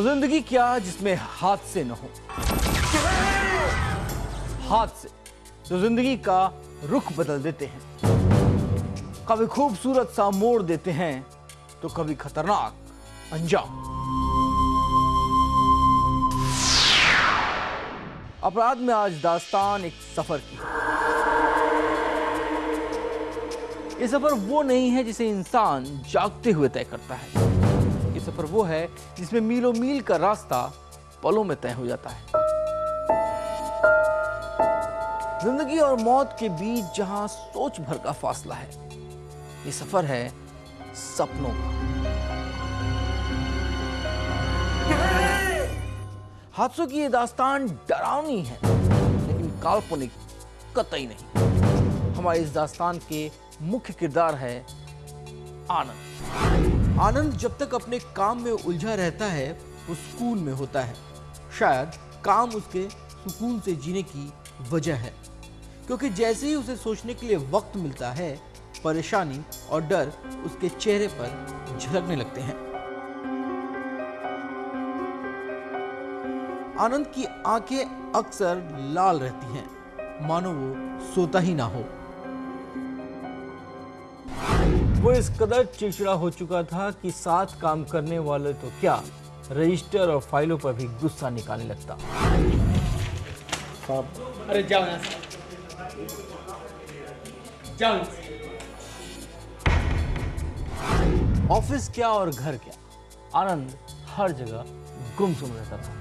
वो जिंदगी क्या जिसमें हादसे न हो, हादसे जो जिंदगी का रुख बदल देते हैं, कभी खूबसूरत सा मोड़ देते हैं तो कभी खतरनाक अंजाम। अपराध में आज दास्तान एक सफर की है। ये सफर वो नहीं है जिसे इंसान जागते हुए तय करता है। ये सफर वो है जिसमें मीलों मील का रास्ता पलों में तय हो जाता है। जिंदगी और मौत के बीच जहां सोच भर का फासला है, ये सफर है सपनों का। हादसों की ये दास्तान डरावनी है लेकिन काल्पनिक कतई नहीं। हमारे इस दास्तान के मुख्य किरदार है आनंद। आनंद जब तक अपने काम में उलझा रहता है वो सुकून में होता है। शायद काम उसके सुकून से जीने की वजह है, क्योंकि जैसे ही उसे सोचने के लिए वक्त मिलता है, परेशानी और डर उसके चेहरे पर झलकने लगते हैं। आनंद की आंखें अक्सर लाल रहती हैं, मानो वो सोता ही ना हो। वो इस कदर चिड़चिड़ा हो चुका था कि साथ काम करने वाले तो क्या, रजिस्टर और फाइलों पर भी गुस्सा निकालने लगता। अरे जाओ यहाँ से, जाओ। ऑफिस क्या और घर क्या, आनंद हर जगह गुमसुम रहता था।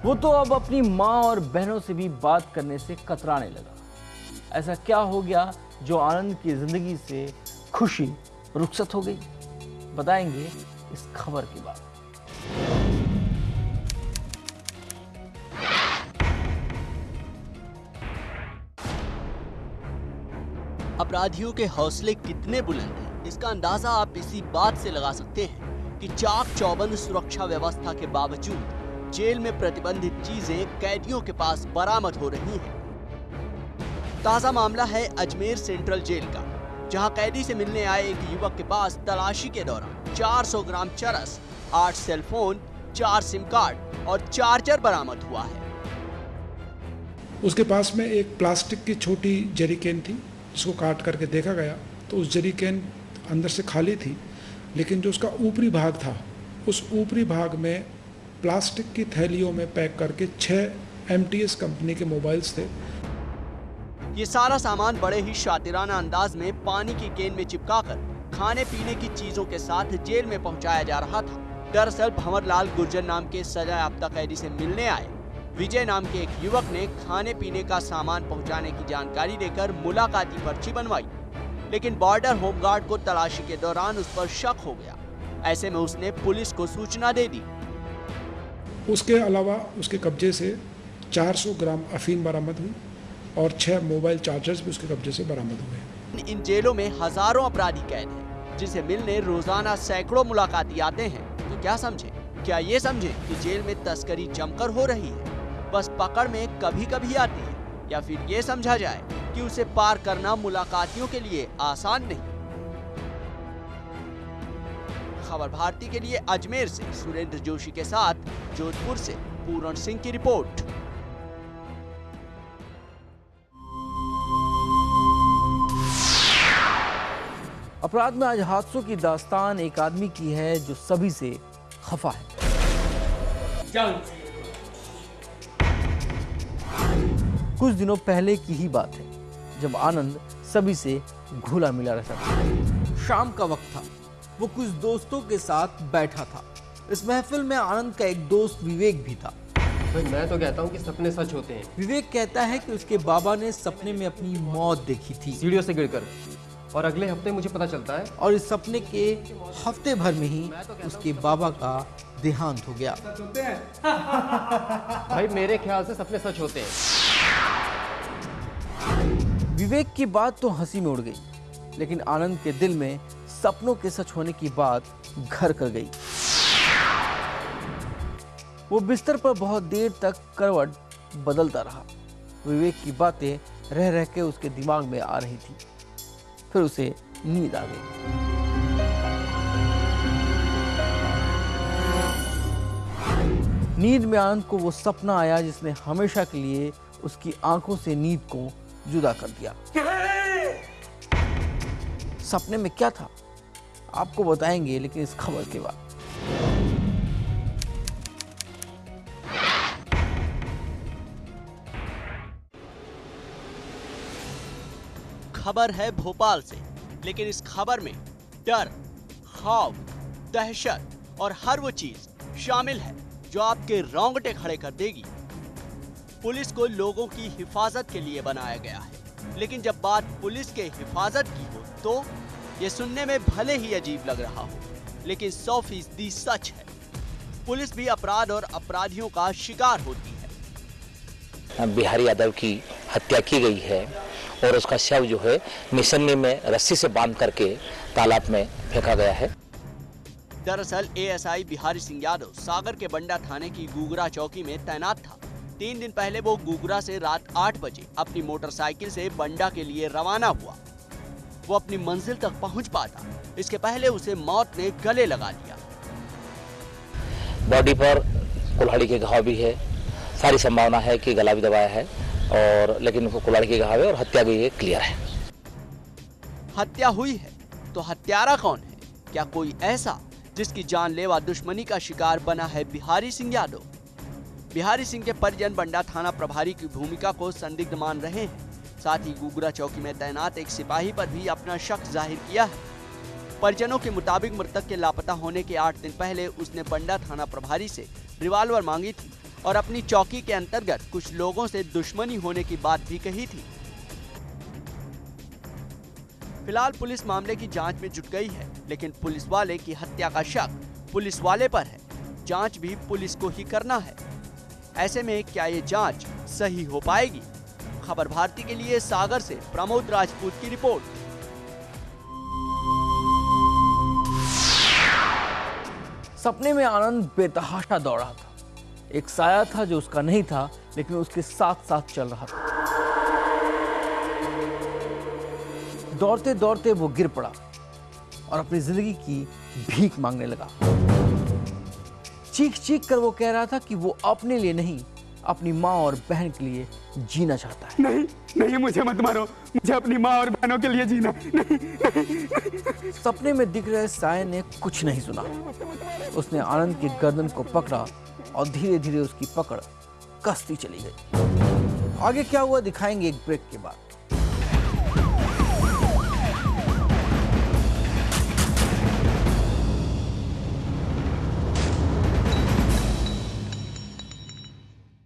वो तो अब अपनी माँ और बहनों से भी बात करने से कतराने लगा। ऐसा क्या हो गया जो आनंद की जिंदगी से खुशी रुखसत हो गई? बताएंगे इस खबर के बाद। अपराधियों के हौसले कितने बुलंद हैं, इसका अंदाजा आप इसी बात से लगा सकते हैं कि चाक चौबंद सुरक्षा व्यवस्था के बावजूद जेल में प्रतिबंधित चीजें कैदियों के पास बरामद हो रही हैं। ताजा मामला है अजमेर सेंट्रल जेल का, जहां कैदी से मिलने आए एक युवक के पास तलाशी के दौरान 400 ग्राम चरस, 8 सेलफोन, 4 सिम कार्ड और चार्जर बरामद हुआ है। उसके पास में एक प्लास्टिक की छोटी जरीकेन थी, जिसको काट करके देखा गया तो उस जरीकेन अंदर से खाली थी, लेकिन जो उसका ऊपरी भाग था, उस ऊपरी भाग में प्लास्टिक की थैलियों में पैक करके 6 MTS कंपनी के मोबाइल्स थे। ये सारा सामान बड़े ही शातिराना अंदाज में पानी की केन में चिपकाकर खाने पीने की चीजों के साथ जेल में पहुंचाया जा रहा था। दरअसल भंवरलाल गुर्जर नाम के सजायाफ्ता कैदी से मिलने आए विजय नाम के एक युवक ने खाने पीने का सामान पहुंचाने की जानकारी देकर मुलाकाती पर्ची बनवाई, लेकिन बॉर्डर होमगार्ड को तलाशी के दौरान उस पर शक हो गया। ऐसे में उसने पुलिस को सूचना दे दी। उसके अलावा उसके कब्जे से 400 ग्राम अफीम बरामद हुई और 6 मोबाइल चार्जर्स भी उसके कब्जे से बरामद हुए। इन जेलों में हजारों अपराधी कैद हैं, जिनसे मिलने रोजाना सैकड़ों मुलाकाती आते हैं। तो क्या समझे? क्या ये समझे कि जेल में तस्करी जमकर हो रही है, बस पकड़ में कभी कभी आती है? या फिर ये समझा जाए कि उसे पार करना मुलाकातियों के लिए आसान नहीं? खबर भारती के लिए अजमेर से सुरेंद्र जोशी के साथ जोधपुर से पूरण सिंह की रिपोर्ट। अपराध में आज हादसों की दास्तान एक आदमी की है जो सभी से खफा है। जाओ। कुछ दिनों पहले की ही बात है जब आनंद सभी से घुला मिला रहता था। शाम का वक्त था, वो कुछ दोस्तों के साथ बैठा था। इस महफिल में आनंद का एक दोस्त विवेक भी था। भाई मैं तो कहता हूँ कि सपने सच होते हैं। विवेक कहता है कि उसके बाबा ने सपने में अपनी मौत देखी थी, सीढ़ियों से गिरकर, और अगले हफ्ते मुझे पता चलता है और इस सपने के हफ्ते भर में ही उसके बाबा का देहांत हो गया। भाई मेरे ख्याल से सपने सच होते हैं। विवेक की बात तो हंसी में उड़ गई, लेकिन आनंद के दिल में सपनों के सच होने की बात घर कर गई। वो बिस्तर पर बहुत देर तक करवट बदलता रहा। विवेक की बातें रह रह के उसके दिमाग में आ रही थी। फिर उसे नींद आ गई। नींद में आनंद को वो सपना आया जिसने हमेशा के लिए उसकी आंखों से नींद को जुदा कर दिया। सपने में क्या था आपको बताएंगे, लेकिन इस खबर के बाद। खबर है भोपाल से, लेकिन इस खबर में डर, खौफ, दहशत और हर वो चीज शामिल है जो आपके रोंगटे खड़े कर देगी। पुलिस को लोगों की हिफाजत के लिए बनाया गया है, लेकिन जब बात पुलिस के हिफाजत की हो तो ये सुनने में भले ही अजीब लग रहा हो, लेकिन 100% सच है। पुलिस भी अपराध और अपराधियों का शिकार होती है। बिहारी यादव की हत्या की गई है और उसका शव जो है निसन्नी में रस्सी से बांध करके तालाब में फेंका गया है। दरअसल एएसआई बिहारी सिंह यादव सागर के बंडा थाने की गुगरा चौकी में तैनात था। 3 दिन पहले वो गुगरा से रात 8 बजे अपनी मोटरसाइकिल से बंडा के लिए रवाना हुआ। वो अपनी मंजिल तक पहुंच पाता, इसके पहले उसे मौत ने गले लगा लिया। बॉडी पर कुल्हाड़ी के घाव भी है, सारी संभावना है कि गला भी दबाया है, और लेकिन कुल्हाड़ी के घाव है और हत्या भी क्लियर है। हत्या हुई है तो हत्यारा कौन है? क्या कोई ऐसा जिसकी जानलेवा दुश्मनी का शिकार बना है बिहारी सिंह यादव? बिहारी सिंह के परिजन बंडा थाना प्रभारी की भूमिका को संदिग्ध मान रहे हैं। साथ ही गुगरा चौकी में तैनात एक सिपाही पर भी अपना शक जाहिर किया है। परिजनों के मुताबिक मृतक के लापता होने के 8 दिन पहले उसने बंडा थाना प्रभारी से रिवॉल्वर मांगी थी और अपनी चौकी के अंतर्गत कुछ लोगों से दुश्मनी होने की बात भी कही थी। फिलहाल पुलिस मामले की जांच में जुट गई है, लेकिन पुलिस वाले की हत्या का शक पुलिस वाले पर है। जांच भी पुलिस को ही करना है। ऐसे में क्या ये जांच सही हो पाएगी? खबर भारती के लिए सागर से प्रमोद राजपूत की रिपोर्ट। सपने में आनंद बेतहाशा दौड़ रहा था। एक साया था जो उसका नहीं था, लेकिन उसके साथ साथ चल रहा था। दौड़ते दौड़ते वो गिर पड़ा और अपनी जिंदगी की भीख मांगने लगा। चीख चीख कर वो कह रहा था कि वो अपने लिए नहीं, अपनी माँ और बहन के लिए जीना चाहता है। नहीं नहीं, मुझे मत मारो, मुझे अपनी माँ और बहनों के लिए जीना। नहीं। सपने में दिख रहे साये ने कुछ नहीं सुना। उसने आनंद की गर्दन को पकड़ा और धीरे धीरे उसकी पकड़ कसती चली गई। आगे क्या हुआ दिखाएंगे एक ब्रेक के बाद।